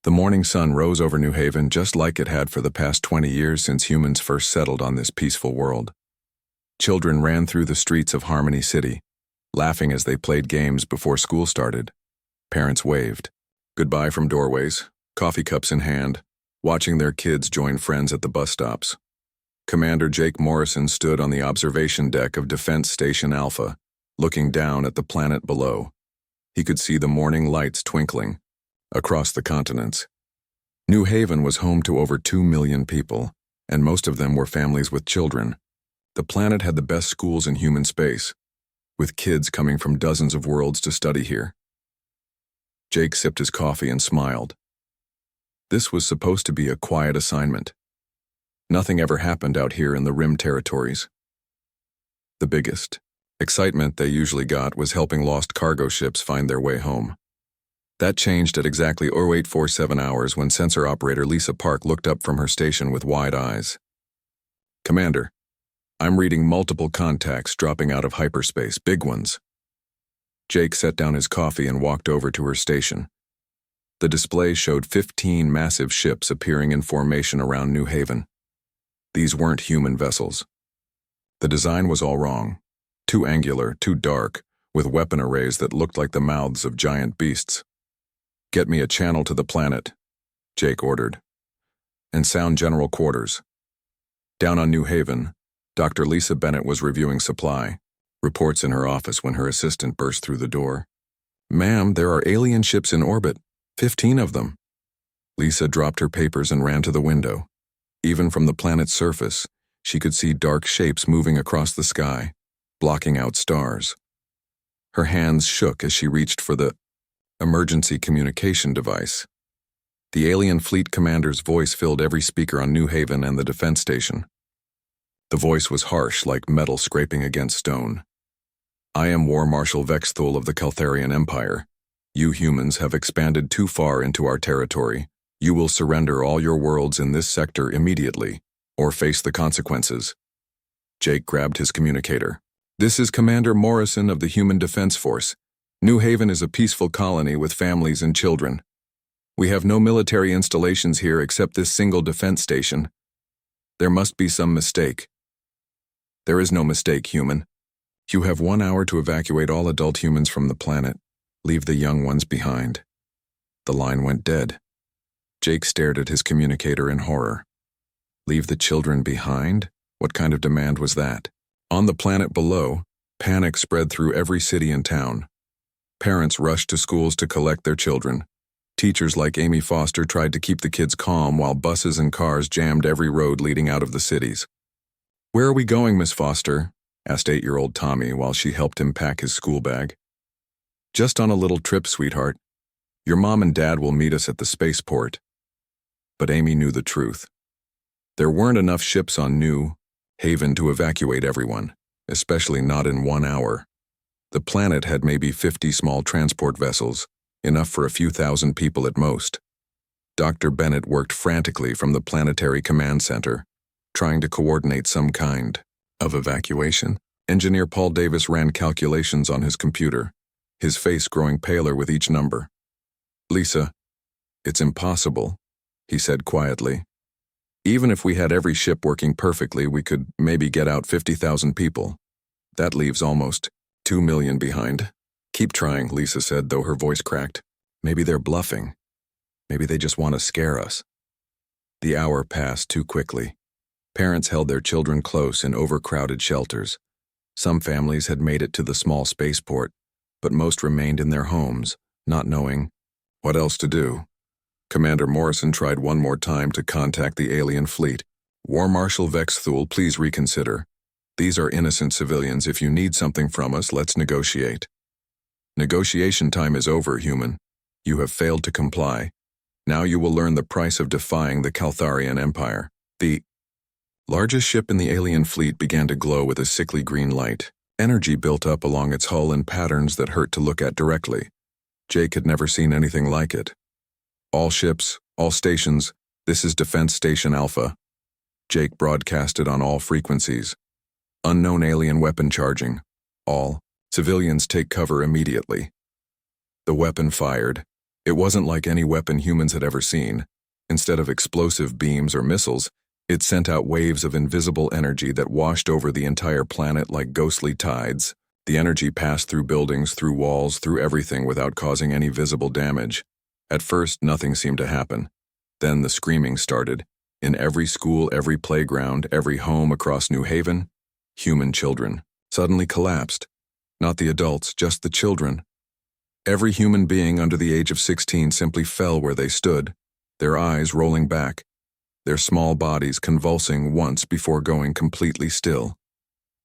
The morning sun rose over New Haven just like it had for the past 20 years since humans first settled on this peaceful world. Children ran through the streets of Harmony City, laughing as they played games before school started. Parents waved goodbye from doorways, coffee cups in hand, watching their kids join friends at the bus stops. Commander Jake Morrison stood on the observation deck of Defense Station Alpha, looking down at the planet below. He could see the morning lights twinkling across the continents. New Haven was home to over 2 million people, and most of them were families with children. The planet had the best schools in human space, with kids coming from dozens of worlds to study here. Jake sipped his coffee and smiled. This was supposed to be a quiet assignment. Nothing ever happened out here in the Rim territories. The biggest excitement they usually got was helping lost cargo ships find their way home. That changed at exactly 0847 hours when sensor operator Lisa Park looked up from her station with wide eyes. "Commander, I'm reading multiple contacts dropping out of hyperspace, big ones." Jake set down his coffee and walked over to her station. The display showed 15 massive ships appearing in formation around New Haven. These weren't human vessels. The design was all wrong. Too angular, too dark, with weapon arrays that looked like the mouths of giant beasts. "Get me a channel to the planet," Jake ordered. "And sound general quarters." Down on New Haven, Dr. Lisa Bennett was reviewing supply, reports in her office when her assistant burst through the door. "Ma'am, there are alien ships in orbit, 15 of them." Lisa dropped her papers and ran to the window. Even from the planet's surface, she could see dark shapes moving across the sky, blocking out stars. Her hands shook as she reached for the emergency communication device. The alien fleet commander's voice filled every speaker on New Haven and the defense station. The voice was harsh, like metal scraping against stone. "I am War Marshal Vexthul of the Caltharian Empire. You humans have expanded too far into our territory. You will surrender all your worlds in this sector immediately, or face the consequences." Jake grabbed his communicator. "This is Commander Morrison of the Human Defense Force. New Haven is a peaceful colony with families and children. We have no military installations here except this single defense station. There must be some mistake." "There is no mistake, human. You have 1 hour to evacuate all adult humans from the planet. Leave the young ones behind." The line went dead. Jake stared at his communicator in horror. Leave the children behind? What kind of demand was that? On the planet below, panic spread through every city and town. Parents rushed to schools to collect their children. Teachers like Amy Foster tried to keep the kids calm while buses and cars jammed every road leading out of the cities. "Where are we going, Miss Foster?" asked 8-year-old Tommy while she helped him pack his school bag. "Just on a little trip, sweetheart. Your mom and dad will meet us at the spaceport." But Amy knew the truth. There weren't enough ships on New Haven to evacuate everyone, especially not in 1 hour. The planet had maybe 50 small transport vessels, enough for a few thousand people at most. Dr. Bennett worked frantically from the planetary command center, trying to coordinate some kind of evacuation. Engineer Paul Davis ran calculations on his computer, his face growing paler with each number. "Lisa, it's impossible," he said quietly. "Even if we had every ship working perfectly, we could maybe get out 50,000 people. That leaves almost 2 million behind." "Keep trying," Lisa said, though her voice cracked. "Maybe they're bluffing. Maybe they just want to scare us." The hour passed too quickly. Parents held their children close in overcrowded shelters. Some families had made it to the small spaceport, but most remained in their homes, not knowing what else to do. Commander Morrison tried one more time to contact the alien fleet. "War Marshal Vexthul, please reconsider. These are innocent civilians. If you need something from us, let's negotiate." "Negotiation time is over, human. You have failed to comply. Now you will learn the price of defying the Caltharian Empire." The largest ship in the alien fleet began to glow with a sickly green light. Energy built up along its hull in patterns that hurt to look at directly. Jake had never seen anything like it. "All ships, all stations, this is Defense Station Alpha." Jake broadcasted on all frequencies. "Unknown alien weapon charging. All civilians take cover immediately." The weapon fired, It wasn't like any weapon humans had ever seen. Instead of explosive beams or missiles, it sent out waves of invisible energy that washed over the entire planet like ghostly tides. The energy passed through buildings, through walls, through everything without causing any visible damage. At first, nothing seemed to happen. Then the screaming started. In every school, every playground, every home across New Haven, human children suddenly collapsed. Not the adults, just the children. Every human being under the age of 16 simply fell where they stood, their eyes rolling back, their small bodies convulsing once before going completely still.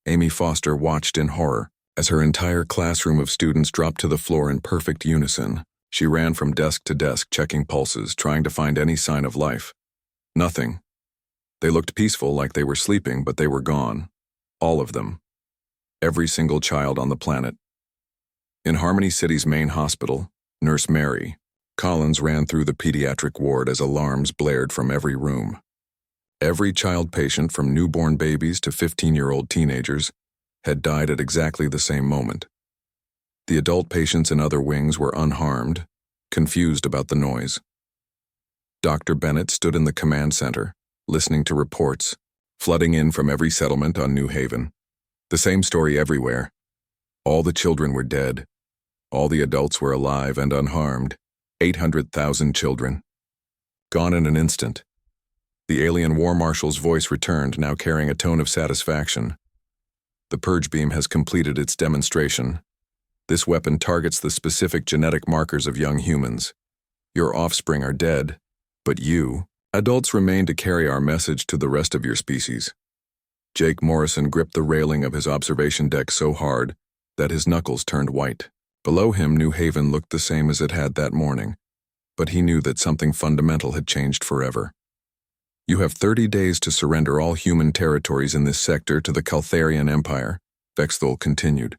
Amy Foster watched in horror as her entire classroom of students dropped to the floor in perfect unison. She ran from desk to desk, checking pulses, trying to find any sign of life. Nothing. They looked peaceful, like they were sleeping, but they were gone. All of them. Every single child on the planet. In Harmony City's main hospital, Nurse Mary Collins ran through the pediatric ward as alarms blared from every room. Every child patient, from newborn babies to 15-year-old teenagers, had died at exactly the same moment. The adult patients in other wings were unharmed, confused about the noise. Dr. Bennett stood in the command center, listening to reports, flooding in from every settlement on New Haven. The same story everywhere. All the children were dead. All the adults were alive and unharmed. 800,000 children. Gone in an instant. The alien war marshal's voice returned, now carrying a tone of satisfaction. The purge beam has completed its demonstration. This weapon targets the specific genetic markers of young humans. Your offspring are dead, but you, adults, remain to carry our message to the rest of your species. Jake Morrison gripped the railing of his observation deck so hard that his knuckles turned white. Below him, New Haven looked the same as it had that morning, but he knew that something fundamental had changed forever. You have 30 days to surrender all human territories in this sector to the Caltharian Empire, Bexthal continued.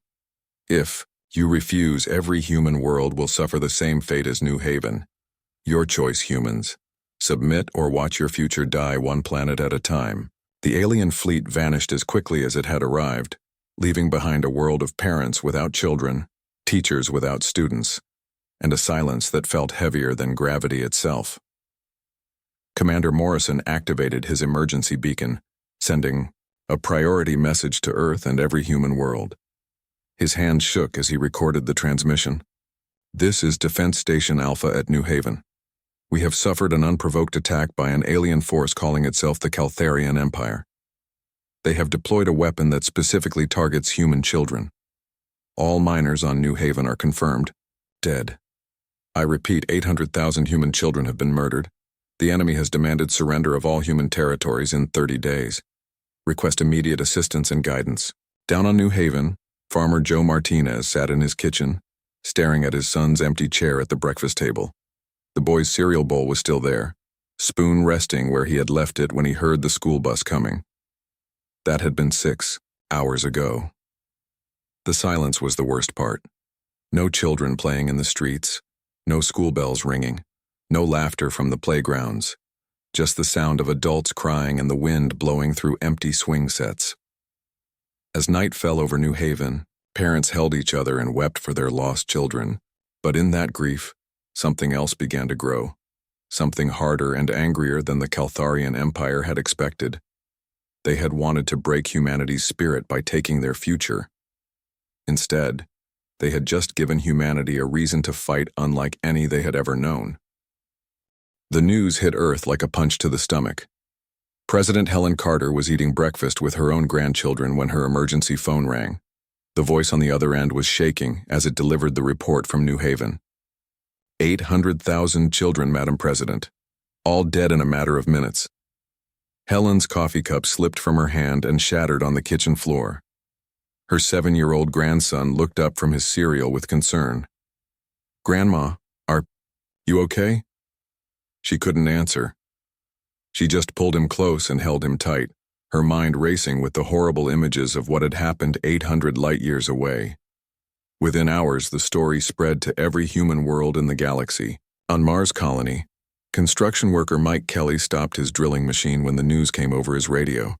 If you refuse, every human world will suffer the same fate as New Haven. Your choice, humans. Submit or watch your future die one planet at a time. The alien fleet vanished as quickly as it had arrived, leaving behind a world of parents without children, teachers without students, and a silence that felt heavier than gravity itself. Commander Morrison activated his emergency beacon, sending a priority message to Earth and every human world. His hands shook as he recorded the transmission. This is Defense Station Alpha at New Haven. We have suffered an unprovoked attack by an alien force calling itself the Caltharian Empire. They have deployed a weapon that specifically targets human children. All minors on New Haven are confirmed dead. I repeat, 800,000 human children have been murdered. The enemy has demanded surrender of all human territories in 30 days. Request immediate assistance and guidance. Down on New Haven, Farmer Joe Martinez sat in his kitchen, staring at his son's empty chair at the breakfast table. The boy's cereal bowl was still there, spoon resting where he had left it when he heard the school bus coming. That had been 6 hours ago. The silence was the worst part. No children playing in the streets, no school bells ringing, no laughter from the playgrounds, just the sound of adults crying and the wind blowing through empty swing sets. As night fell over New Haven, parents held each other and wept for their lost children. But in that grief, something else began to grow, something harder and angrier than the Caltharian Empire had expected. They had wanted to break humanity's spirit by taking their future. Instead, they had just given humanity a reason to fight unlike any they had ever known. The news hit Earth like a punch to the stomach. President Helen Carter was eating breakfast with her own grandchildren when her emergency phone rang. The voice on the other end was shaking as it delivered the report from New Haven. 800,000 children, Madam President, all dead in a matter of minutes. Helen's coffee cup slipped from her hand and shattered on the kitchen floor. Her 7-year-old grandson looked up from his cereal with concern. Grandma, are you okay? She couldn't answer. She just pulled him close and held him tight, her mind racing with the horrible images of what had happened 800 light-years away. Within hours, the story spread to every human world in the galaxy. On Mars Colony, construction worker Mike Kelly stopped his drilling machine when the news came over his radio.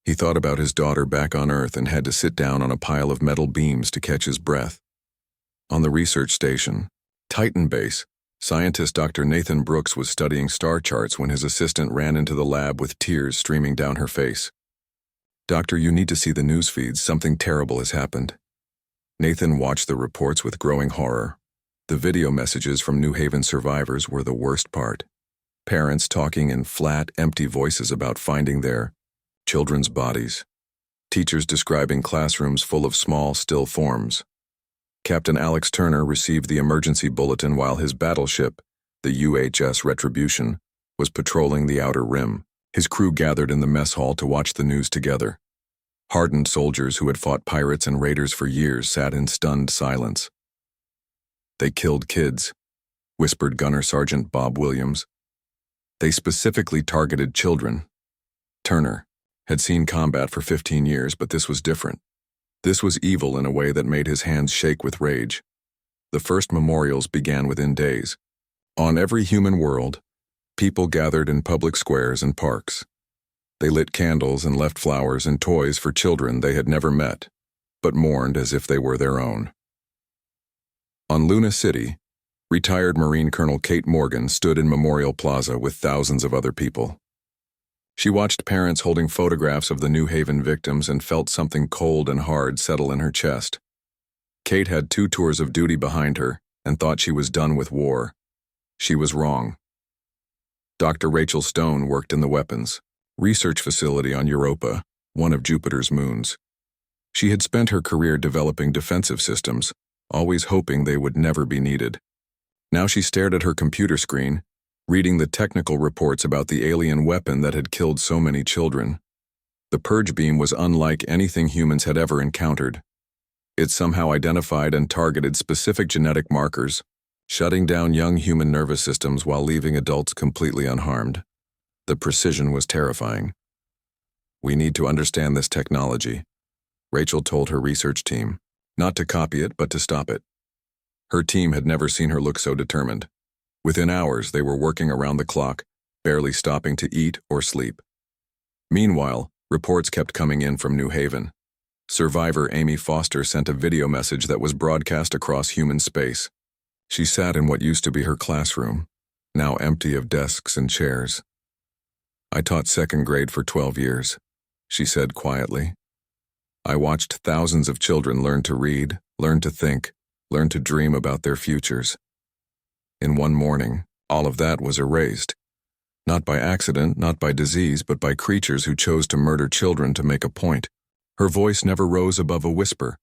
He thought about his daughter back on Earth and had to sit down on a pile of metal beams to catch his breath. On the research station, Titan Base, Scientist Dr. Nathan Brooks was studying star charts when his assistant ran into the lab with tears streaming down her face. "Doctor, you need to see the news feeds. Something terrible has happened." Nathan watched the reports with growing horror. The video messages from New Haven survivors were the worst part. Parents talking in flat, empty voices about finding their children's bodies. Teachers describing classrooms full of small, still forms. Captain Alex Turner received the emergency bulletin while his battleship, the UHS Retribution, was patrolling the outer rim. His crew gathered in the mess hall to watch the news together. Hardened soldiers who had fought pirates and raiders for years sat in stunned silence. "They killed kids," whispered Gunner Sergeant Bob Williams. "They specifically targeted children." Turner had seen combat for 15 years, but this was different. This was evil in a way that made his hands shake with rage. The first memorials began within days. On every human world, people gathered in public squares and parks. They lit candles and left flowers and toys for children they had never met, but mourned as if they were their own. On Luna City, retired Marine Colonel Kate Morgan stood in Memorial Plaza with thousands of other people. She watched parents holding photographs of the New Haven victims and felt something cold and hard settle in her chest. Kate had 2 tours of duty behind her and thought she was done with war. She was wrong. Dr. Rachel Stone worked in the weapons research facility on Europa, one of Jupiter's moons. She had spent her career developing defensive systems, always hoping they would never be needed. Now she stared at her computer screen, reading the technical reports about the alien weapon that had killed so many children. The purge beam was unlike anything humans had ever encountered. It somehow identified and targeted specific genetic markers, shutting down young human nervous systems while leaving adults completely unharmed. The precision was terrifying. "We need to understand this technology," Rachel told her research team, not to copy it, but to stop it. Her team had never seen her look so determined. Within hours, they were working around the clock, barely stopping to eat or sleep. Meanwhile, reports kept coming in from New Haven. Survivor Amy Foster sent a video message that was broadcast across human space. She sat in what used to be her classroom, now empty of desks and chairs. "I taught 2nd grade for 12 years, she said quietly. "I watched thousands of children learn to read, learn to think, learn to dream about their futures. In one morning, all of that was erased. Not by accident, not by disease, but by creatures who chose to murder children to make a point." Her voice never rose above a whisper,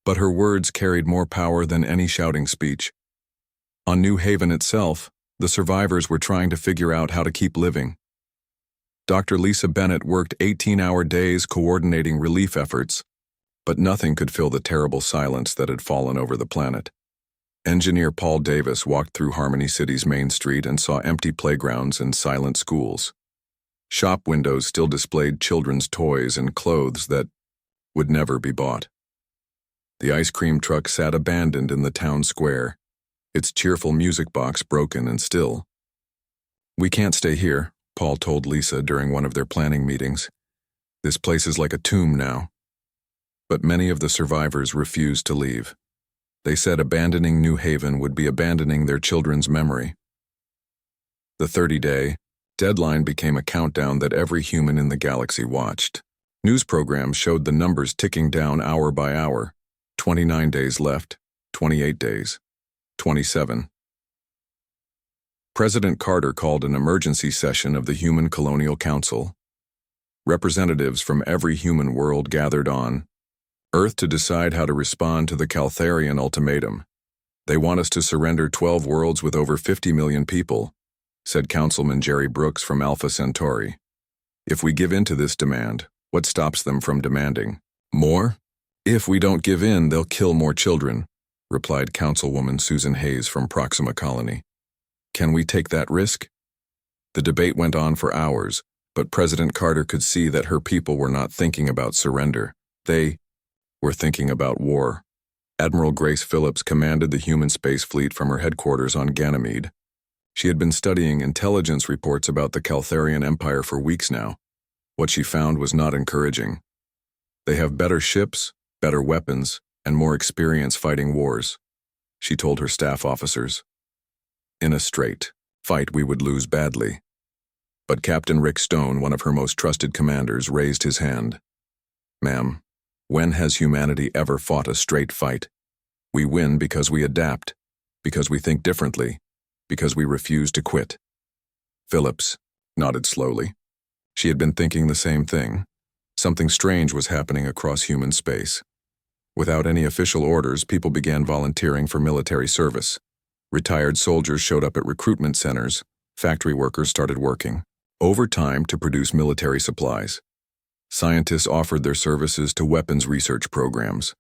but her words carried more power than any shouting speech. On New Haven itself, the survivors were trying to figure out how to keep living. Dr. Lisa Bennett worked 18-hour days coordinating relief efforts, but nothing could fill the terrible silence that had fallen over the planet. Engineer Paul Davis walked through Harmony City's main street and saw empty playgrounds and silent schools. Shop windows still displayed children's toys and clothes that would never be bought. The ice cream truck sat abandoned in the town square, its cheerful music box broken and still. "We can't stay here," Paul told Lisa during one of their planning meetings. "This place is like a tomb now." But many of the survivors refused to leave. They said abandoning New Haven would be abandoning their children's memory. The 30-day deadline became a countdown that every human in the galaxy watched. News programs showed the numbers ticking down hour by hour. 29 days left, 28 days, 27. President Carter called an emergency session of the Human Colonial Council. Representatives from every human world gathered on Earth to decide how to respond to the Caltharian ultimatum. "They want us to surrender 12 worlds with over 50 million people," said Councilman Jerry Brooks from Alpha Centauri. "If we give in to this demand, what stops them from demanding more? If we don't give in, they'll kill more children," replied Councilwoman Susan Hayes from Proxima Colony. "Can we take that risk?" The debate went on for hours, but President Carter could see that her people were not thinking about surrender. They were thinking about war. Admiral Grace Phillips commanded the human space fleet from her headquarters on Ganymede. She had been studying intelligence reports about the Caltharian Empire for weeks now. What she found was not encouraging. "They have better ships, better weapons, and more experience fighting wars," she told her staff officers. In a straight fight, we would lose badly. But Captain Rick Stone, one of her most trusted commanders, raised his hand. Ma'am, when has humanity ever fought a straight fight? We win because we adapt, because we think differently, because we refuse to quit. Phillips nodded slowly. She had been thinking the same thing. Something strange was happening across human space. Without any official orders, people began volunteering for military service. Retired soldiers showed up at recruitment centers. Factory workers started working overtime to produce military supplies. Scientists offered their services to weapons research programs.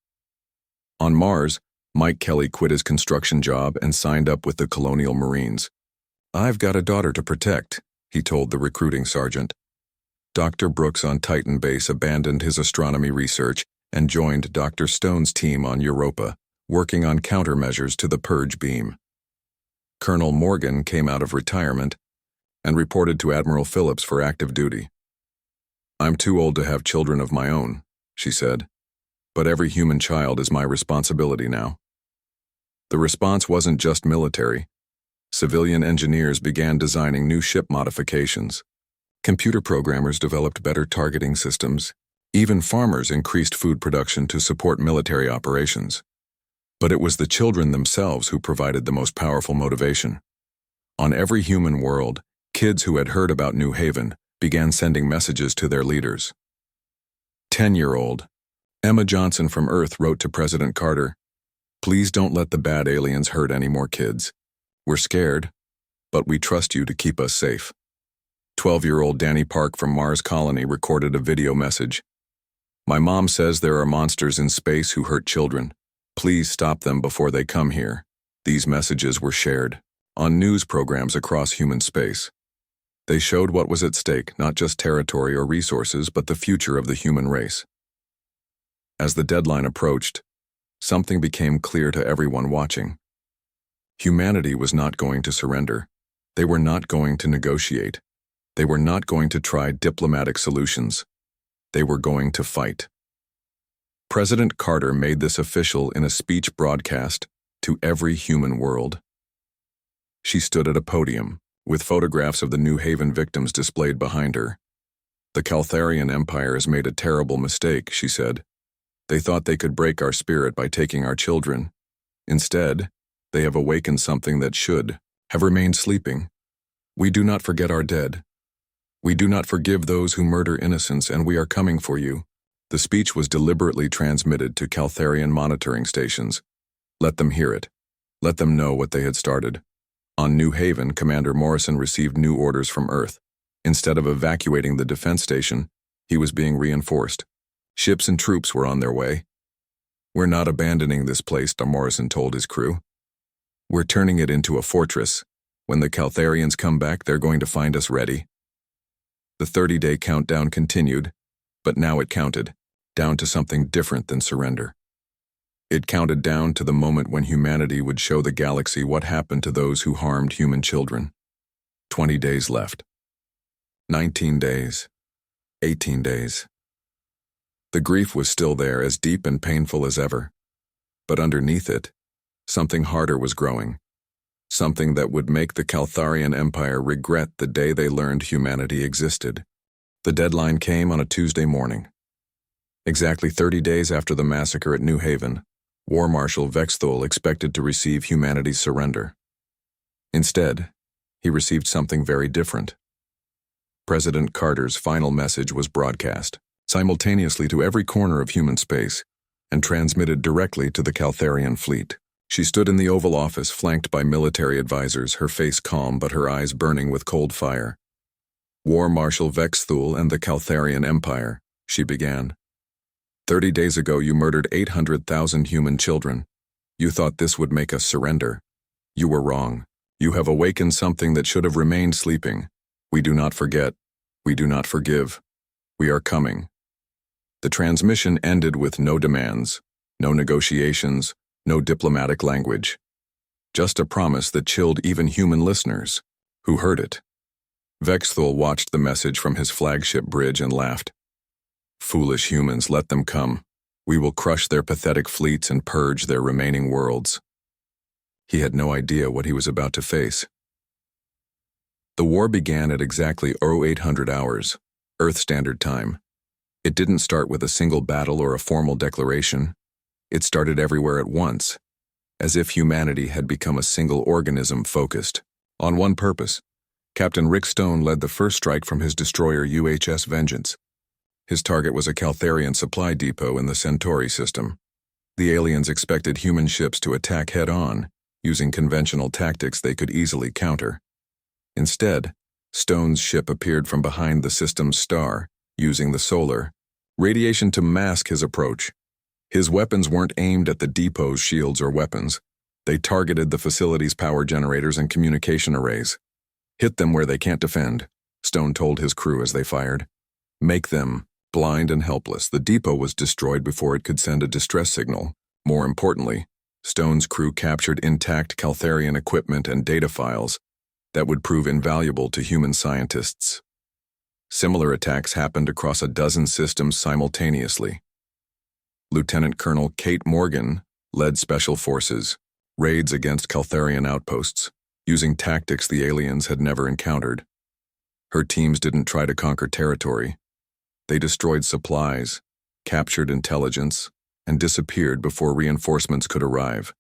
On Mars, Mike Kelly quit his construction job and signed up with the Colonial Marines. "I've got a daughter to protect," he told the recruiting sergeant. Dr. Brooks on Titan Base abandoned his astronomy research and joined Dr. Stone's team on Europa, working on countermeasures to the purge beam. Colonel Morgan came out of retirement and reported to Admiral Phillips for active duty. "I'm too old to have children of my own," she said, "but every human child is my responsibility now." The response wasn't just military. Civilian engineers began designing new ship modifications. Computer programmers developed better targeting systems. Even farmers increased food production to support military operations. But it was the children themselves who provided the most powerful motivation. On every human world, kids who had heard about New Haven began sending messages to their leaders. 10-year-old Emma Johnson from Earth wrote to President Carter, "Please don't let the bad aliens hurt any more kids. We're scared, but we trust you to keep us safe." 12-year-old Danny Park from Mars Colony recorded a video message. "My mom says there are monsters in space who hurt children. Please stop them before they come here." These messages were shared on news programs across human space. They showed what was at stake, not just territory or resources, but the future of the human race. As the deadline approached, something became clear to everyone watching. Humanity was not going to surrender. They were not going to negotiate. They were not going to try diplomatic solutions. They were going to fight. President Carter made this official in a speech broadcast to every human world. She stood at a podium, with photographs of the New Haven victims displayed behind her. "The Caltharian Empire has made a terrible mistake," she said. "They thought they could break our spirit by taking our children. Instead, they have awakened something that should have remained sleeping. We do not forget our dead. We do not forgive those who murder innocents, and we are coming for you." The speech was deliberately transmitted to Caltharian monitoring stations. Let them hear it. Let them know what they had started. On New Haven, Commander Morrison received new orders from Earth. Instead of evacuating the defense station, he was being reinforced. Ships and troops were on their way. "We're not abandoning this place," Morrison told his crew. "We're turning it into a fortress. When the Caltharians come back, they're going to find us ready." The 30-day countdown continued, but now it counted down to something different than surrender. It counted down to the moment when humanity would show the galaxy what happened to those who harmed human children. 20 days left. 19 days. 18 days. The grief was still there, as deep and painful as ever. But underneath it, something harder was growing. Something that would make the Caltharian Empire regret the day they learned humanity existed. The deadline came on a Tuesday morning. Exactly 30 days after the massacre at New Haven, War Marshal Vexthul expected to receive humanity's surrender. Instead, he received something very different. President Carter's final message was broadcast simultaneously to every corner of human space and transmitted directly to the Caltharian fleet. She stood in the Oval Office, flanked by military advisors, her face calm but her eyes burning with cold fire. "War Marshal Vexthul and the Caltharian Empire," she began. 30 days ago you murdered 800,000 human children. You thought this would make us surrender. You were wrong. You have awakened something that should have remained sleeping. We do not forget. We do not forgive. We are coming." The transmission ended with no demands, no negotiations, no diplomatic language. Just a promise that chilled even human listeners who heard it. Vexthul watched the message from his flagship bridge and laughed. "Foolish humans, let them come. We will crush their pathetic fleets and purge their remaining worlds." He had no idea what he was about to face. The war began at exactly 0800 hours, Earth Standard Time. It didn't start with a single battle or a formal declaration. It started everywhere at once, as if humanity had become a single organism focused on one purpose. Captain Rick Stone led the first strike from his destroyer UHS Vengeance. His target was a Caltharian supply depot in the Centauri system. The aliens expected human ships to attack head-on, using conventional tactics they could easily counter. Instead, Stone's ship appeared from behind the system's star, using the solar radiation to mask his approach. His weapons weren't aimed at the depot's shields or weapons. They targeted the facility's power generators and communication arrays. "Hit them where they can't defend," Stone told his crew as they fired. "Make them blind and helpless." The depot was destroyed before it could send a distress signal. More importantly, Stone's crew captured intact Caltharian equipment and data files that would prove invaluable to human scientists. Similar attacks happened across a dozen systems simultaneously. Lieutenant Colonel Kate Morgan led Special Forces raids against Caltharian outposts, using tactics the aliens had never encountered. Her teams didn't try to conquer territory. They destroyed supplies, captured intelligence, and disappeared before reinforcements could arrive.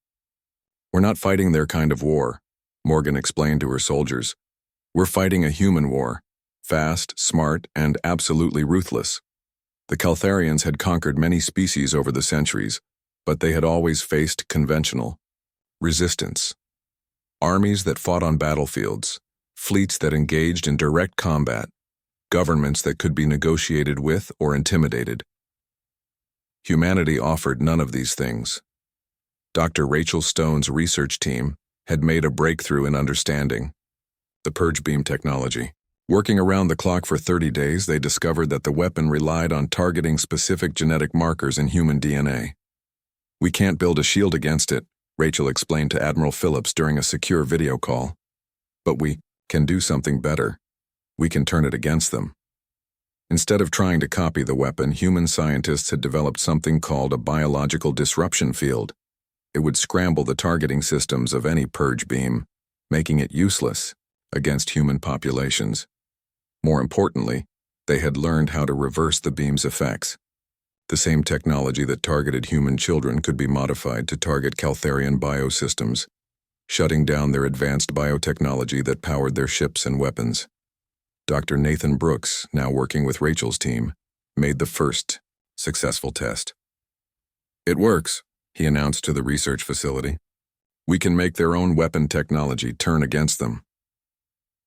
"We're not fighting their kind of war," Morgan explained to her soldiers. "We're fighting a human war, fast, smart, and absolutely ruthless." The Caltharians had conquered many species over the centuries, but they had always faced conventional resistance. Armies that fought on battlefields, fleets that engaged in direct combat, governments that could be negotiated with or intimidated. Humanity offered none of these things. Dr. Rachel Stone's research team had made a breakthrough in understanding the purge beam technology. Working around the clock for 30 days, they discovered that the weapon relied on targeting specific genetic markers in human DNA. "We can't build a shield against it," Rachel explained to Admiral Phillips during a secure video call. "But we can do something better. We can turn it against them." Instead of trying to copy the weapon, human scientists had developed something called a biological disruption field. It would scramble the targeting systems of any purge beam, making it useless against human populations. More importantly, they had learned how to reverse the beam's effects. The same technology that targeted human children could be modified to target Caltharian biosystems, shutting down their advanced biotechnology that powered their ships and weapons. Dr. Nathan Brooks, now working with Rachel's team, made the first successful test. "It works," he announced to the research facility. "We can make their own weapon technology turn against them."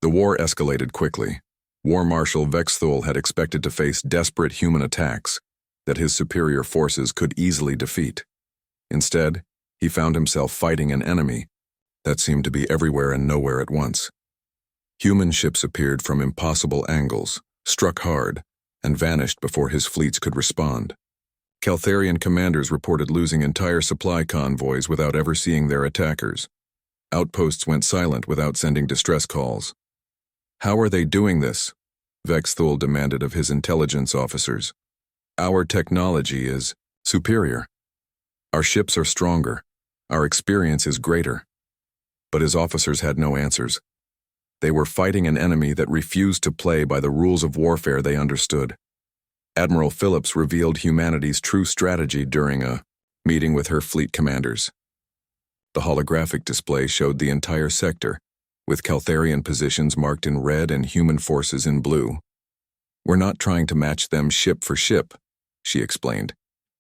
The war escalated quickly. War Marshal Vex Thule had expected to face desperate human attacks that his superior forces could easily defeat. Instead, he found himself fighting an enemy that seemed to be everywhere and nowhere at once. Human ships appeared from impossible angles, struck hard, and vanished before his fleets could respond. Caltharian commanders reported losing entire supply convoys without ever seeing their attackers. Outposts went silent without sending distress calls. "How are they doing this?" Vex Thule demanded of his intelligence officers. "Our technology is superior. Our ships are stronger. Our experience is greater." But his officers had no answers. They were fighting an enemy that refused to play by the rules of warfare they understood. Admiral Phillips revealed humanity's true strategy during a meeting with her fleet commanders. The holographic display showed the entire sector, with Caltharian positions marked in red and human forces in blue. "We're not trying to match them ship for ship," she explained.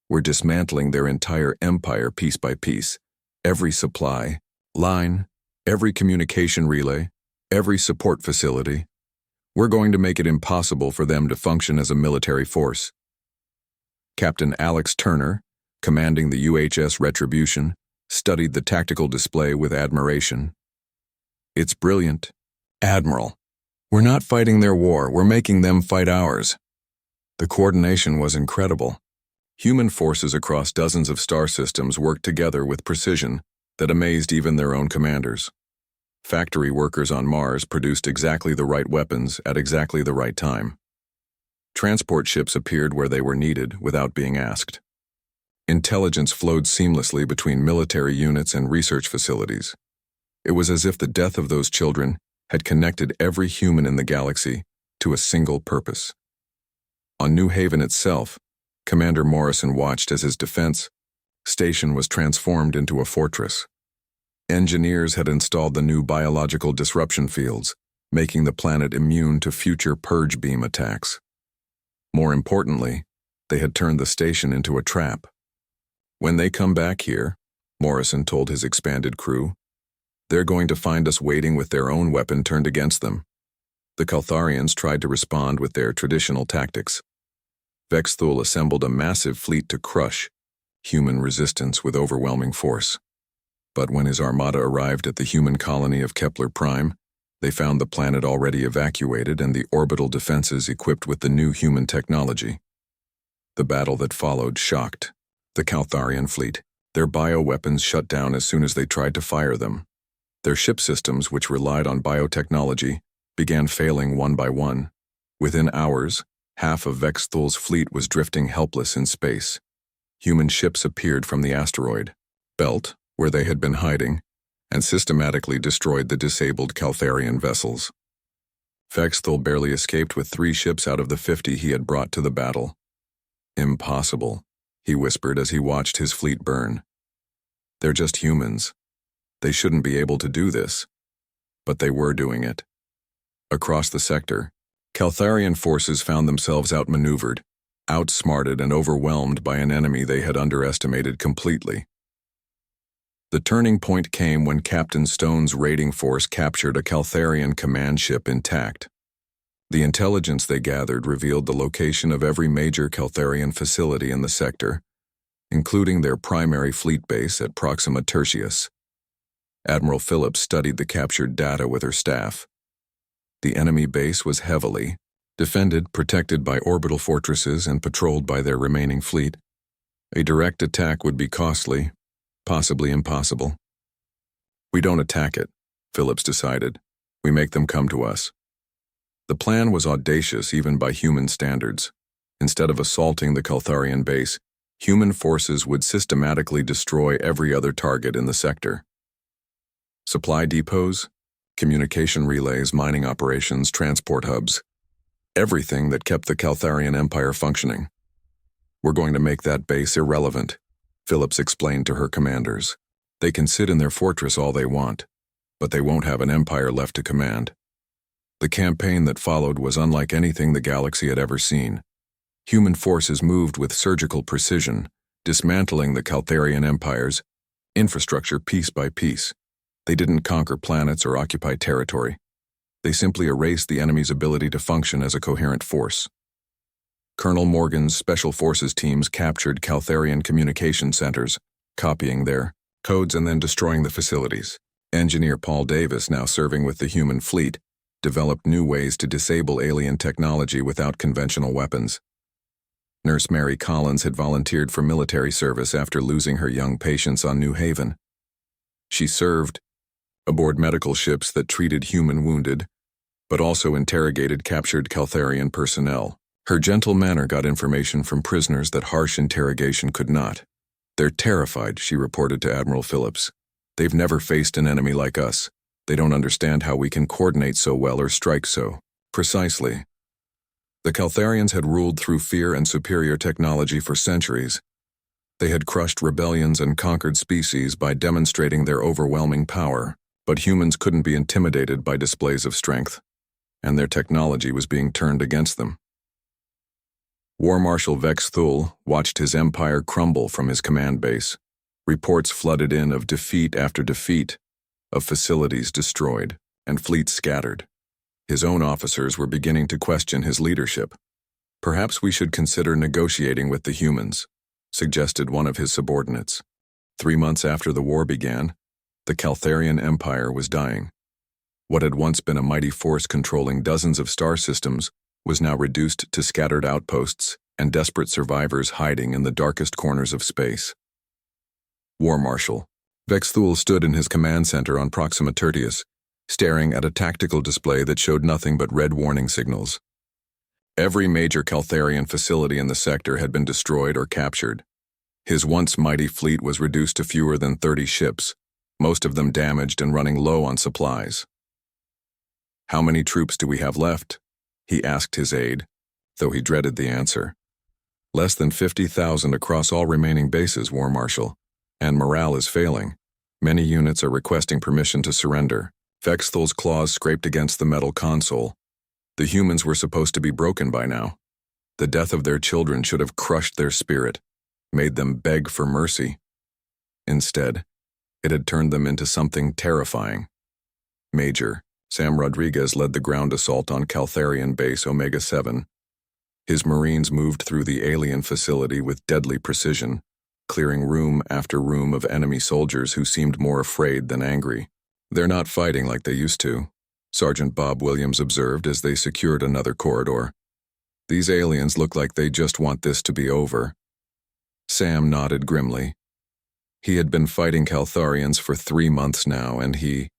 "We're dismantling their entire empire piece by piece. Every supply line, every communication relay, every support facility. We're going to make it impossible for them to function as a military force." Captain Alex Turner, commanding the UHS Retribution, studied the tactical display with admiration. "It's brilliant. Admiral, we're not fighting their war, we're making them fight ours." The coordination was incredible. Human forces across dozens of star systems worked together with precision that amazed even their own commanders. Factory workers on Mars produced exactly the right weapons at exactly the right time. Transport ships appeared where they were needed without being asked. Intelligence flowed seamlessly between military units and research facilities. It was as if the death of those children had connected every human in the galaxy to a single purpose. On New Haven itself, Commander Morrison watched as his defense station was transformed into a fortress. Engineers had installed the new biological disruption fields, making the planet immune to future purge beam attacks. More importantly, they had turned the station into a trap. When they come back here, Morrison told his expanded crew, they're going to find us waiting with their own weapon turned against them. The Caltharians tried to respond with their traditional tactics. Vexthul assembled a massive fleet to crush human resistance with overwhelming force. But when his armada arrived at the human colony of Kepler Prime, they found the planet already evacuated and the orbital defenses equipped with the new human technology. The battle that followed shocked the Caltharian fleet. Their bioweapons shut down as soon as they tried to fire them. Their ship systems, which relied on biotechnology, began failing one by one. Within hours, half of Vexthul's fleet was drifting helpless in space. Human ships appeared from the asteroid belt, where they had been hiding, and systematically destroyed the disabled Caltharian vessels. Vexthul barely escaped with 3 ships out of the 50 he had brought to the battle. Impossible, he whispered as he watched his fleet burn. They're just humans. They shouldn't be able to do this. But they were doing it. Across the sector, Caltharian forces found themselves outmaneuvered, outsmarted and overwhelmed by an enemy they had underestimated completely. The turning point came when Captain Stone's raiding force captured a Caltharian command ship intact. The intelligence they gathered revealed the location of every major Caltharian facility in the sector, including their primary fleet base at Proxima Tertius. Admiral Phillips studied the captured data with her staff. The enemy base was heavily defended, protected by orbital fortresses and patrolled by their remaining fleet. A direct attack would be costly, possibly impossible. We don't attack it, Phillips decided. We make them come to us. The plan was audacious even by human standards. Instead of assaulting the Caltharian base, human forces would systematically destroy every other target in the sector. Supply depots, communication relays, mining operations, transport hubs, everything that kept the Caltharian Empire functioning. We're going to make that base irrelevant, Phillips explained to her commanders. They can sit in their fortress all they want, but they won't have an empire left to command. The campaign that followed was unlike anything the galaxy had ever seen. Human forces moved with surgical precision, dismantling the Caltharian Empire's infrastructure piece by piece. They didn't conquer planets or occupy territory. They simply erased the enemy's ability to function as a coherent force. Colonel Morgan's Special Forces teams captured Caltharian communication centers, copying their codes and then destroying the facilities. Engineer Paul Davis, now serving with the human fleet, developed new ways to disable alien technology without conventional weapons. Nurse Mary Collins had volunteered for military service after losing her young patients on New Haven. She served aboard medical ships that treated human wounded, but also interrogated captured Caltharian personnel. Her gentle manner got information from prisoners that harsh interrogation could not. They're terrified, she reported to Admiral Phillips. They've never faced an enemy like us. They don't understand how we can coordinate so well or strike so precisely. The Caltharians had ruled through fear and superior technology for centuries. They had crushed rebellions and conquered species by demonstrating their overwhelming power, but humans couldn't be intimidated by displays of strength, and their technology was being turned against them. War Marshal Vexthul watched his empire crumble from his command base. Reports flooded in of defeat after defeat, of facilities destroyed, and fleets scattered. His own officers were beginning to question his leadership. Perhaps we should consider negotiating with the humans, suggested one of his subordinates. 3 months after the war began, the Caltharian Empire was dying. What had once been a mighty force controlling dozens of star systems was now reduced to scattered outposts and desperate survivors hiding in the darkest corners of space. War Marshal Vexthul stood in his command center on Proxima Tertius, staring at a tactical display that showed nothing but red warning signals. Every major Caltharian facility in the sector had been destroyed or captured. His once mighty fleet was reduced to fewer than 30 ships, most of them damaged and running low on supplies. "How many troops do we have left?" he asked his aide, though he dreaded the answer. "Less than 50,000 across all remaining bases, War Marshal, and morale is failing. Many units are requesting permission to surrender." Vexthal's claws scraped against the metal console. The humans were supposed to be broken by now. The death of their children should have crushed their spirit, made them beg for mercy. Instead, it had turned them into something terrifying. Major Sam Rodriguez led the ground assault on Caltharian Base Omega-7. His Marines moved through the alien facility with deadly precision, clearing room after room of enemy soldiers who seemed more afraid than angry. "They're not fighting like they used to," Sergeant Bob Williams observed as they secured another corridor. "These aliens look like they just want this to be over." Sam nodded grimly. He had been fighting Caltharians for 3 months now, and he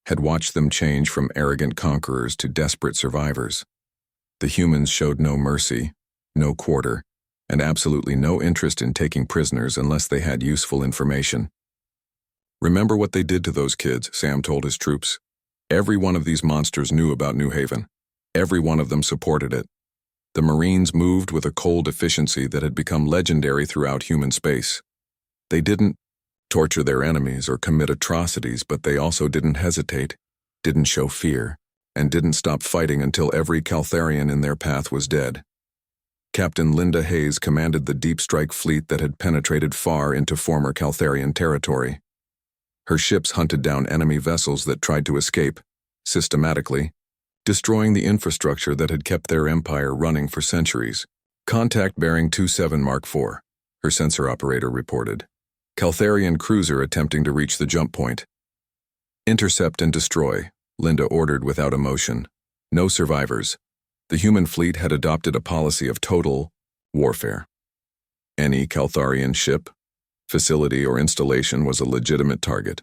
had watched them change from arrogant conquerors to desperate survivors. The humans showed no mercy, no quarter, and absolutely no interest in taking prisoners unless they had useful information. "Remember what they did to those kids," Sam told his troops. "Every one of these monsters knew about New Haven. Every one of them supported it." The Marines moved with a cold efficiency that had become legendary throughout human space. They didn't torture their enemies or commit atrocities, but they also didn't hesitate, didn't show fear, and didn't stop fighting until every Caltharian in their path was dead. Captain Linda Hayes commanded the deep strike fleet that had penetrated far into former Caltharian territory. Her ships hunted down enemy vessels that tried to escape, systematically, destroying the infrastructure that had kept their empire running for centuries. "Contact bearing 27 Mark IV, her sensor operator reported. "Caltharian cruiser attempting to reach the jump point." "Intercept and destroy," Linda ordered without emotion. "No survivors." The human fleet had adopted a policy of total warfare. Any Caltharian ship, facility, or installation was a legitimate target.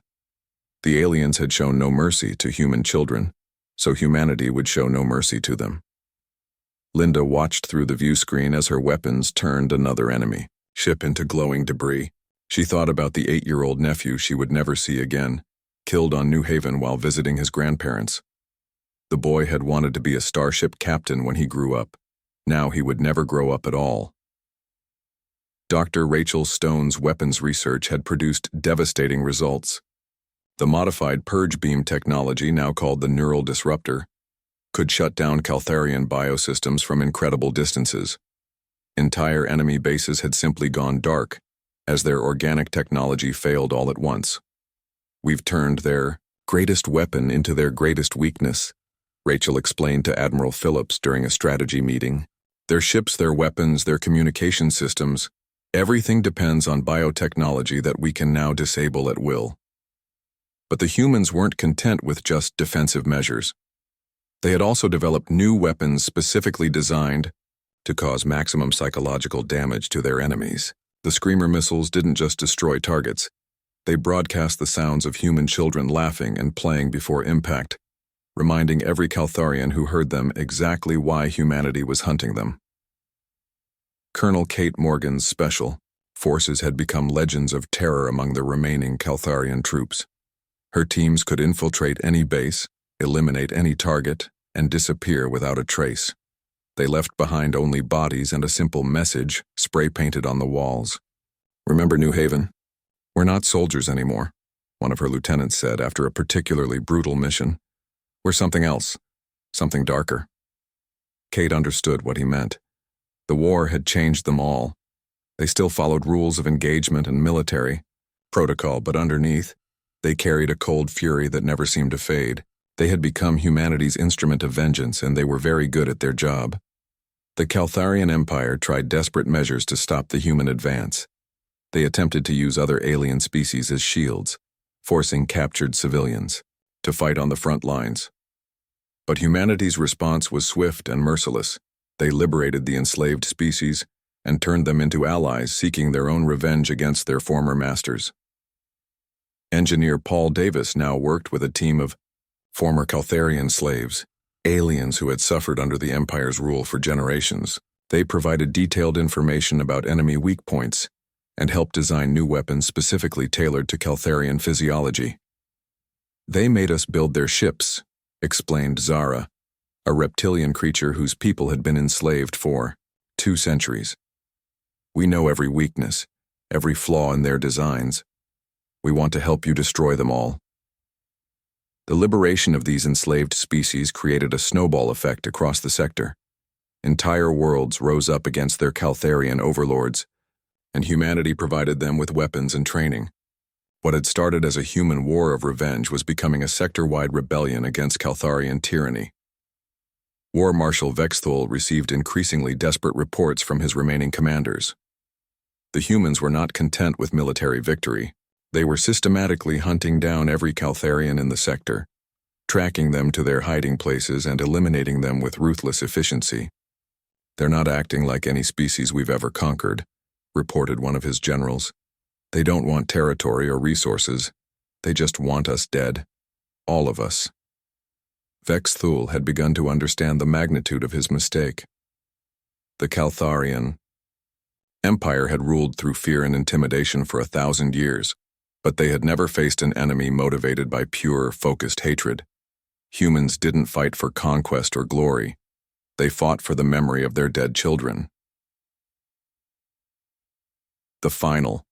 The aliens had shown no mercy to human children, so humanity would show no mercy to them. Linda watched through the view screen as her weapons turned another enemy ship into glowing debris. She thought about the 8-year-old nephew she would never see again, killed on New Haven while visiting his grandparents. The boy had wanted to be a starship captain when he grew up. Now he would never grow up at all. Dr. Rachel Stone's weapons research had produced devastating results. The modified purge beam technology, now called the Neural Disruptor, could shut down Caltharian biosystems from incredible distances. Entire enemy bases had simply gone dark, as their organic technology failed all at once. "We've turned their greatest weapon into their greatest weakness," Rachel explained to Admiral Phillips during a strategy meeting. "Their ships, their weapons, their communication systems, everything depends on biotechnology that we can now disable at will." But the humans weren't content with just defensive measures. They had also developed new weapons specifically designed to cause maximum psychological damage to their enemies. The Screamer missiles didn't just destroy targets. They broadcast the sounds of human children laughing and playing before impact, reminding every Caltharian who heard them exactly why humanity was hunting them. Colonel Kate Morgan's special forces had become legends of terror among the remaining Caltharian troops. Her teams could infiltrate any base, eliminate any target, and disappear without a trace. They left behind only bodies and a simple message spray-painted on the walls. "Remember New Haven? We're not soldiers anymore," one of her lieutenants said after a particularly brutal mission. "We're something else, something darker." Kate understood what he meant. The war had changed them all. They still followed rules of engagement and military protocol, but underneath, they carried a cold fury that never seemed to fade. They had become humanity's instrument of vengeance, and they were very good at their job. The Caltharian Empire tried desperate measures to stop the human advance. They attempted to use other alien species as shields, forcing captured civilians to fight on the front lines. But humanity's response was swift and merciless. They liberated the enslaved species and turned them into allies seeking their own revenge against their former masters. Engineer Paul Davis now worked with a team of former Caltharian slaves, aliens who had suffered under the Empire's rule for generations. They provided detailed information about enemy weak points and helped design new weapons specifically tailored to Caltharian physiology. They made us build their ships, explained Zara, a reptilian creature whose people had been enslaved for 2 centuries. We know every weakness, every flaw in their designs. We want to help you destroy them all. The liberation of these enslaved species created a snowball effect across the sector. Entire worlds rose up against their Caltharian overlords, and humanity provided them with weapons and training. What had started as a human war of revenge was becoming a sector-wide rebellion against Caltharian tyranny. War Marshal Vexthul received increasingly desperate reports from his remaining commanders. The humans were not content with military victory. They were systematically hunting down every Caltharian in the sector, tracking them to their hiding places and eliminating them with ruthless efficiency. "They're not acting like any species we've ever conquered," reported one of his generals. "They don't want territory or resources. They just want us dead. All of us." Vexthul had begun to understand the magnitude of his mistake. The Caltharian Empire had ruled through fear and intimidation for 1,000 years, but they had never faced an enemy motivated by pure, focused hatred. Humans didn't fight for conquest or glory. They fought for the memory of their dead children. The final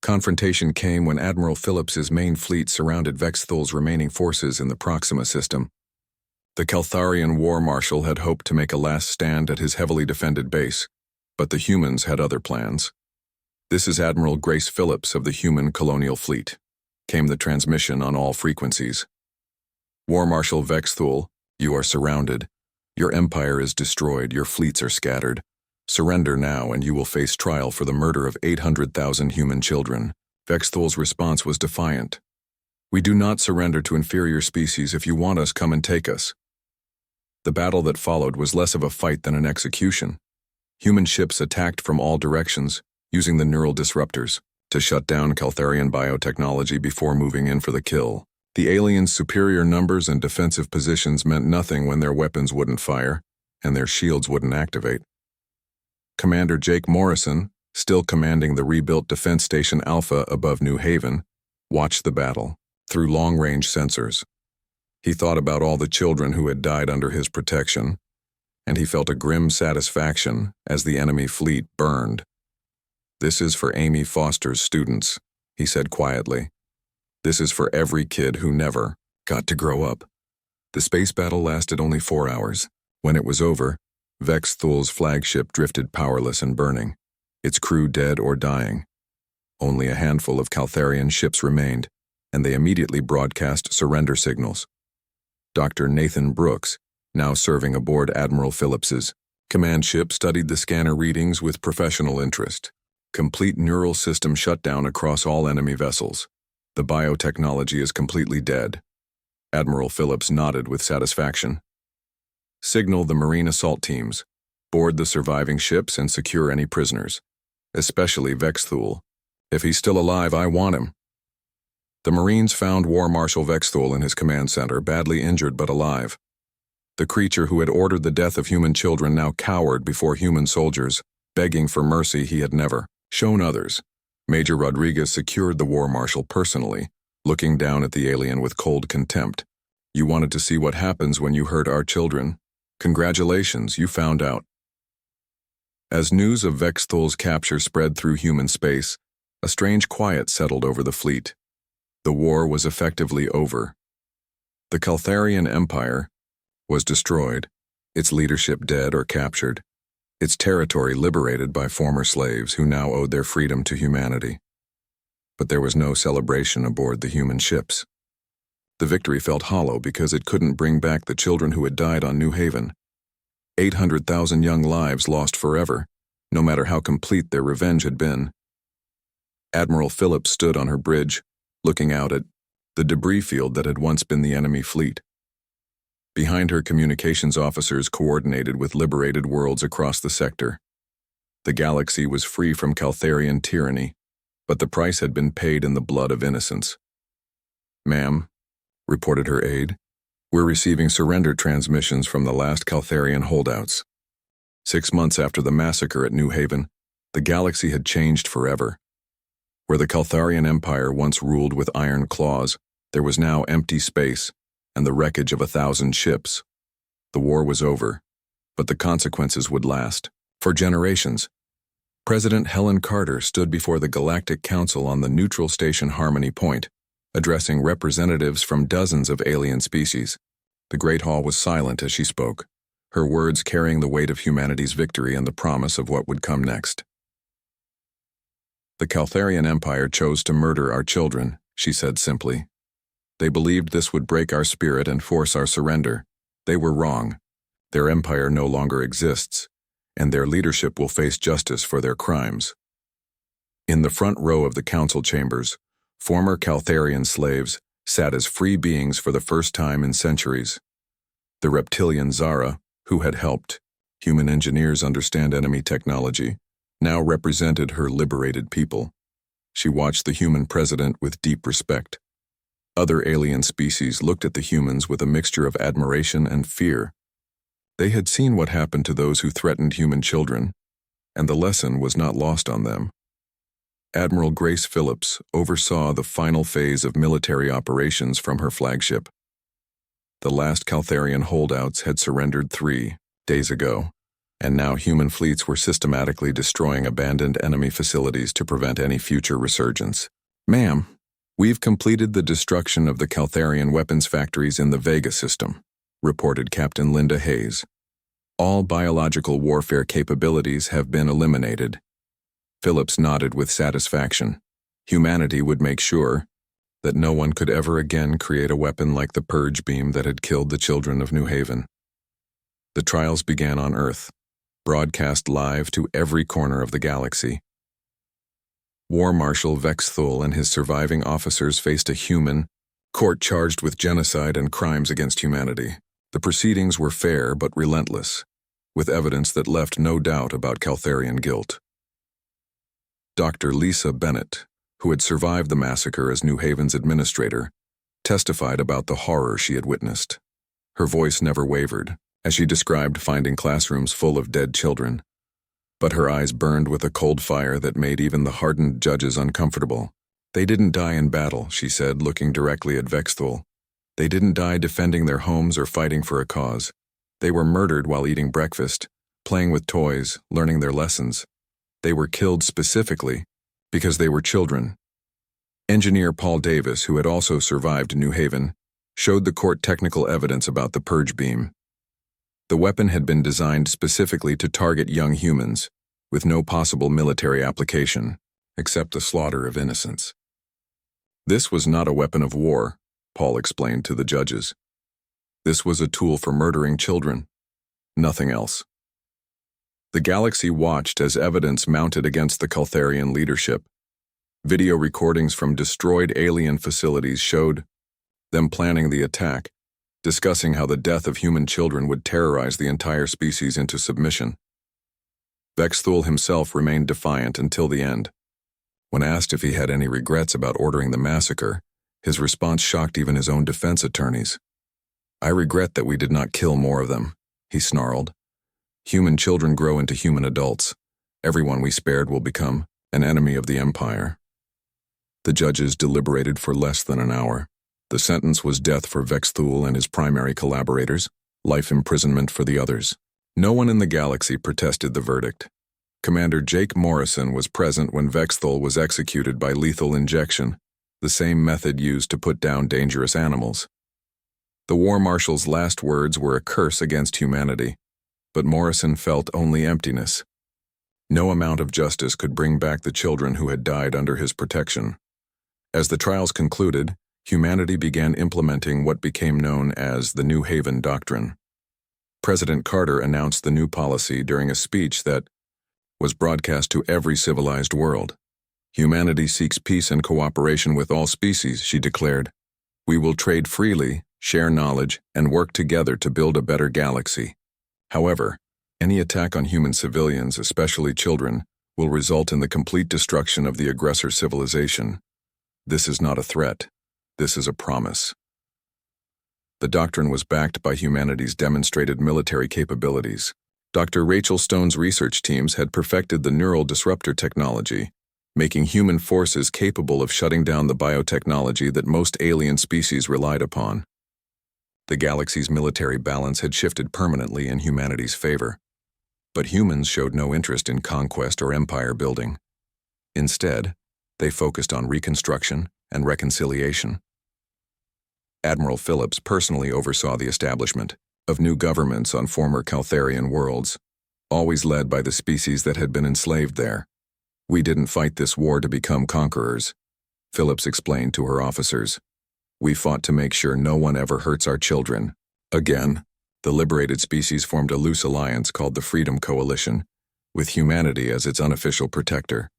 confrontation came when Admiral Phillips's main fleet surrounded Vexthul's remaining forces in the Proxima system. The Caltharian War Marshal had hoped to make a last stand at his heavily defended base, but the humans had other plans. "This is Admiral Grace Phillips of the Human Colonial Fleet," came the transmission on all frequencies. "War Marshal Vexthul, you are surrounded. Your empire is destroyed, your fleets are scattered. Surrender now and you will face trial for the murder of 800,000 human children." Vexthul's response was defiant. "We do not surrender to inferior species. If you want us, come and take us." The battle that followed was less of a fight than an execution. Human ships attacked from all directions, using the neural disruptors to shut down Caltharian biotechnology before moving in for the kill. The aliens' superior numbers and defensive positions meant nothing when their weapons wouldn't fire and their shields wouldn't activate. Commander Jake Morrison, still commanding the rebuilt Defense Station Alpha above New Haven, watched the battle through long-range sensors. He thought about all the children who had died under his protection, and he felt a grim satisfaction as the enemy fleet burned. "This is for Amy Foster's students," he said quietly. "This is for every kid who never got to grow up." The space battle lasted only 4 hours. When it was over, Vexthul's flagship drifted powerless and burning, its crew dead or dying. Only a handful of Caltharian ships remained, and they immediately broadcast surrender signals. Dr. Nathan Brooks, now serving aboard Admiral Phillips's command ship, studied the scanner readings with professional interest. Complete neural system shutdown across all enemy vessels. The biotechnology is completely dead. Admiral Phillips nodded with satisfaction. "Signal the Marine assault teams. Board the surviving ships and secure any prisoners, especially Vexthul. If he's still alive, I want him." The Marines found War Marshal Vexthul in his command center, badly injured but alive. The creature who had ordered the death of human children now cowered before human soldiers, begging for mercy he had never shown others. Major Rodriguez secured the War Marshal personally, looking down at the alien with cold contempt. "You wanted to see what happens when you hurt our children? Congratulations, you found out." As news of Vexthul's capture spread through human space, a strange quiet settled over the fleet. The war was effectively over. The Caltharian Empire was destroyed, its leadership dead or captured, its territory liberated by former slaves who now owed their freedom to humanity. But there was no celebration aboard the human ships. The victory felt hollow because it couldn't bring back the children who had died on New Haven. 800,000 young lives lost forever, no matter how complete their revenge had been. Admiral Phillips stood on her bridge, looking out at the debris field that had once been the enemy fleet. Behind her, communications officers coordinated with liberated worlds across the sector. The galaxy was free from Caltharian tyranny, but the price had been paid in the blood of innocence. "Ma'am," reported her aide, "we're receiving surrender transmissions from the last Caltharian holdouts." 6 months after the massacre at New Haven, the galaxy had changed forever. Where the Caltharian Empire once ruled with iron claws, there was now empty space, and the wreckage of 1,000 ships. The war was over, but the consequences would last, for generations. President Helen Carter stood before the Galactic Council on the neutral station Harmony Point, addressing representatives from dozens of alien species. The Great Hall was silent as she spoke, her words carrying the weight of humanity's victory and the promise of what would come next. The Caltharian Empire chose to murder our children, she said simply. They believed this would break our spirit and force our surrender. They were wrong. Their empire no longer exists, and their leadership will face justice for their crimes. In the front row of the council chambers, former Caltharian slaves sat as free beings for the first time in centuries. The reptilian Zara, who had helped human engineers understand enemy technology, now represented her liberated people. She watched the human president with deep respect. Other alien species looked at the humans with a mixture of admiration and fear. They had seen what happened to those who threatened human children, and the lesson was not lost on them. Admiral Grace Phillips oversaw the final phase of military operations from her flagship. The last Caltharian holdouts had surrendered 3 days ago, and now human fleets were systematically destroying abandoned enemy facilities to prevent any future resurgence. "Ma'am, we've completed the destruction of the Caltharian weapons factories in the Vega system," reported Captain Linda Hayes. "All biological warfare capabilities have been eliminated." Phillips nodded with satisfaction. Humanity would make sure that no one could ever again create a weapon like the purge beam that had killed the children of New Haven. The trials began on Earth, broadcast live to every corner of the galaxy. War Marshal Vex Thul and his surviving officers faced a human court charged with genocide and crimes against humanity. The proceedings were fair but relentless, with evidence that left no doubt about Caltharian guilt. Dr. Lisa Bennett, who had survived the massacre as New Haven's administrator, testified about the horror she had witnessed. Her voice never wavered, as she described finding classrooms full of dead children. But her eyes burned with a cold fire that made even the hardened judges uncomfortable. "They didn't die in battle," she said, looking directly at Vexthul. "They didn't die defending their homes or fighting for a cause. They were murdered while eating breakfast, playing with toys, learning their lessons. They were killed specifically because they were children." Engineer Paul Davis, who had also survived New Haven, showed the court technical evidence about the purge beam. The weapon had been designed specifically to target young humans, with no possible military application, except the slaughter of innocents. "This was not a weapon of war," Paul explained to the judges. "This was a tool for murdering children. Nothing else." The galaxy watched as evidence mounted against the Caltharian leadership. Video recordings from destroyed alien facilities showed them planning the attack, discussing how the death of human children would terrorize the entire species into submission. Vexthul himself remained defiant until the end. When asked if he had any regrets about ordering the massacre, his response shocked even his own defense attorneys. "I regret that we did not kill more of them," he snarled. "Human children grow into human adults. Everyone we spared will become an enemy of the Empire." The judges deliberated for less than an hour. The sentence was death for Vexthul and his primary collaborators, life imprisonment for the others. No one in the galaxy protested the verdict. Commander Jake Morrison was present when Vexthul was executed by lethal injection, the same method used to put down dangerous animals. The War Marshal's last words were a curse against humanity, but Morrison felt only emptiness. No amount of justice could bring back the children who had died under his protection. As the trials concluded, humanity began implementing what became known as the New Haven Doctrine. President Carter announced the new policy during a speech that was broadcast to every civilized world. "Humanity seeks peace and cooperation with all species," she declared. "We will trade freely, share knowledge, and work together to build a better galaxy. However, any attack on human civilians, especially children, will result in the complete destruction of the aggressor civilization. This is not a threat. This is a promise." The doctrine was backed by humanity's demonstrated military capabilities. Dr. Rachel Stone's research teams had perfected the neural disruptor technology, making human forces capable of shutting down the biotechnology that most alien species relied upon. The galaxy's military balance had shifted permanently in humanity's favor, but humans showed no interest in conquest or empire building. Instead, they focused on reconstruction and reconciliation. Admiral Phillips personally oversaw the establishment of new governments on former Caltharian worlds, always led by the species that had been enslaved there. "We didn't fight this war to become conquerors," Phillips explained to her officers. "We fought to make sure no one ever hurts our children." Again, the liberated species formed a loose alliance called the Freedom Coalition, with humanity as its unofficial protector.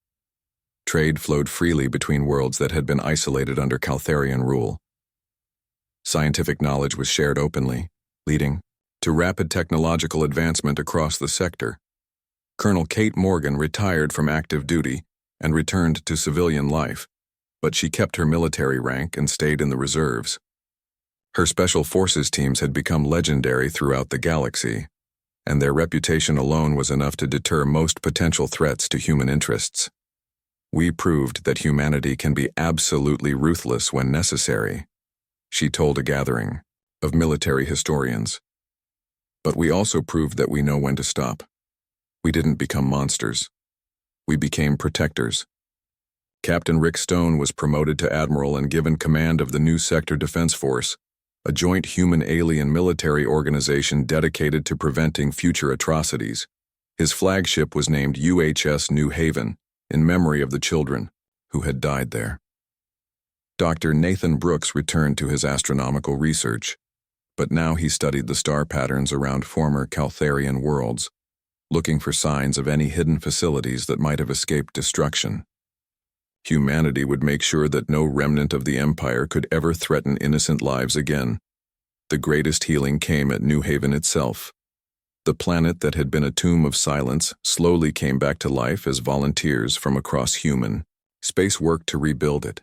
Trade flowed freely between worlds that had been isolated under Caltharian rule. Scientific knowledge was shared openly, leading to rapid technological advancement across the sector. Colonel Kate Morgan retired from active duty and returned to civilian life, but she kept her military rank and stayed in the reserves. Her special forces teams had become legendary throughout the galaxy, and their reputation alone was enough to deter most potential threats to human interests. "We proved that humanity can be absolutely ruthless when necessary," she told a gathering of military historians. "But we also proved that we know when to stop. We didn't become monsters. We became protectors." Captain Rick Stone was promoted to admiral and given command of the new Sector Defense Force, a joint human-alien military organization dedicated to preventing future atrocities. His flagship was named UHS New Haven, in memory of the children who had died there. Dr. Nathan Brooks returned to his astronomical research, but now he studied the star patterns around former Caltharian worlds, looking for signs of any hidden facilities that might have escaped destruction. Humanity would make sure that no remnant of the Empire could ever threaten innocent lives again. The greatest healing came at New Haven itself. The planet that had been a tomb of silence slowly came back to life as volunteers from across human space worked to rebuild it.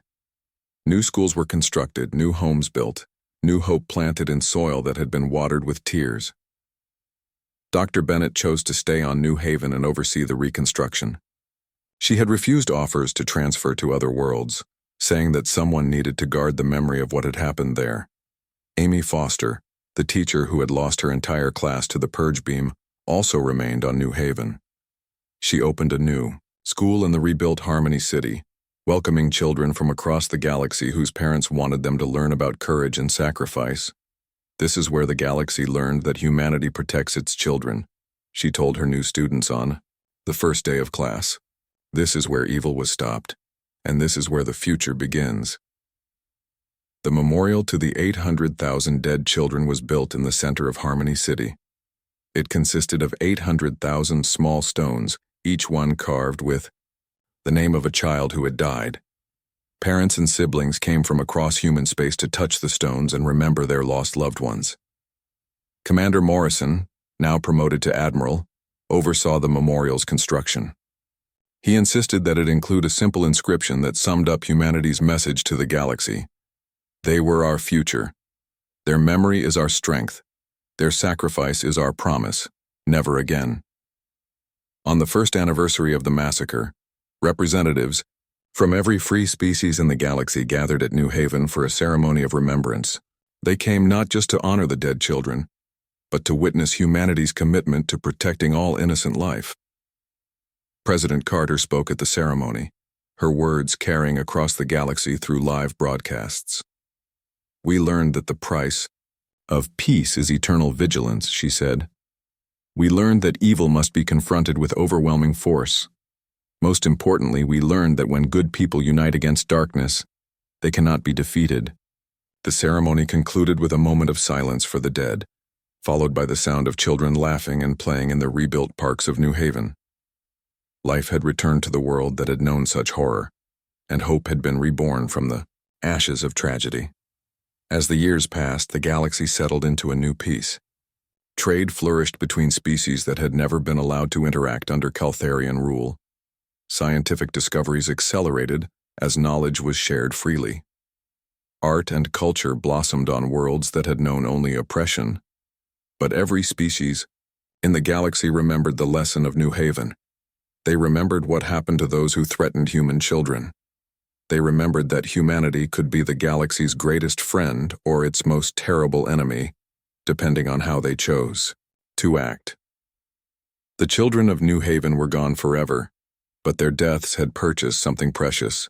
New schools were constructed, new homes built, new hope planted in soil that had been watered with tears. Dr. Bennett chose to stay on New Haven and oversee the reconstruction. She had refused offers to transfer to other worlds, saying that someone needed to guard the memory of what had happened there. Amy Foster, the teacher who had lost her entire class to the purge beam, also remained on New Haven. She opened a new school in the rebuilt Harmony City, welcoming children from across the galaxy whose parents wanted them to learn about courage and sacrifice. "This is where the galaxy learned that humanity protects its children," she told her new students on the first day of class. "This is where evil was stopped, and this is where the future begins." The memorial to the 800,000 dead children was built in the center of Harmony City. It consisted of 800,000 small stones, each one carved with the name of a child who had died. Parents and siblings came from across human space to touch the stones and remember their lost loved ones. Commander Morrison, now promoted to admiral, oversaw the memorial's construction. He insisted that it include a simple inscription that summed up humanity's message to the galaxy. "They were our future. Their memory is our strength. Their sacrifice is our promise. Never again." On the first anniversary of the massacre, representatives from every free species in the galaxy gathered at New Haven for a ceremony of remembrance. They came not just to honor the dead children, but to witness humanity's commitment to protecting all innocent life. President Carter spoke at the ceremony, her words carrying across the galaxy through live broadcasts. "We learned that the price of peace is eternal vigilance," she said. "We learned that evil must be confronted with overwhelming force. Most importantly, we learned that when good people unite against darkness, they cannot be defeated." The ceremony concluded with a moment of silence for the dead, followed by the sound of children laughing and playing in the rebuilt parks of New Haven. Life had returned to the world that had known such horror, and hope had been reborn from the ashes of tragedy. As the years passed, the galaxy settled into a new peace. Trade flourished between species that had never been allowed to interact under Caltharian rule. Scientific discoveries accelerated as knowledge was shared freely. Art and culture blossomed on worlds that had known only oppression. But every species in the galaxy remembered the lesson of New Haven. They remembered what happened to those who threatened human children. They remembered that humanity could be the galaxy's greatest friend or its most terrible enemy, depending on how they chose to act. The children of New Haven were gone forever, but their deaths had purchased something precious: